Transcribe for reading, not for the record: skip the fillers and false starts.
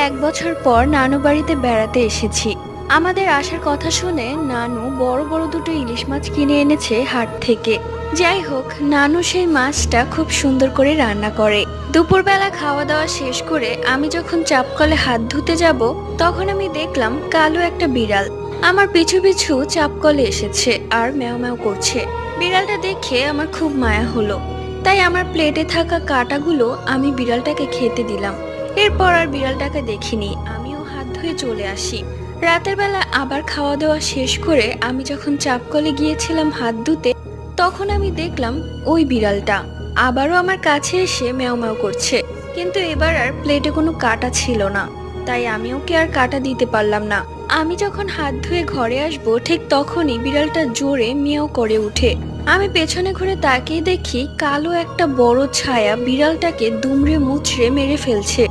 এক বছর পর নানু বাড়িতে বেড়াতে এসেছি। আমাদের আসার কথা শুনে নানু বড় বড় দুটো ইলিশ মাছ কিনে এনেছে হাট থেকে। যাই হোক, নানু সেই মাছটা খুব সুন্দর করে রান্না করে। দুপুরবেলা খাওয়া দাওয়া শেষ করে আমি যখন চাপকলে হাত ধুতে যাব, তখন আমি দেখলাম কালো একটা বিড়াল আমার পিছু পিছু চাপকলে এসেছে আর ম্যাও ম্যাও করছে। বিড়ালটা দেখে আমার খুব মায়া হলো, তাই আমার প্লেটে থাকা কাঁটাগুলো আমি বিড়ালটাকে খেতে দিলাম। এরপর আর বিড়ালটাকে দেখিনি, আমিও হাত ধুয়ে চলে আসি। রাতের বেলা আবার খাওয়া দাওয়া শেষ করে আমি যখন চাপকলে গিয়েছিলাম হাত ধুতে, তখন আমি দেখলাম ওই বিড়ালটা আবারও আমার কাছে এসে ম্যাও ম্যাও করছে। কিন্তু এবার আর প্লেটে কোনো কাঁটা ছিল না, তাই আমি ওকে আর কাঁটা দিতে পারলাম না। আমি যখন হাত ধুয়ে ঘরে আসবো, ঠিক তখনই বিড়ালটা জোরে মিয়াও করে উঠে। আমি পেছনে ঘুরে তাকিয়ে দেখি কালো একটা বড় ছায়া বিড়ালটাকে দুমড়ে মুচড়ে মেরে ফেলছে।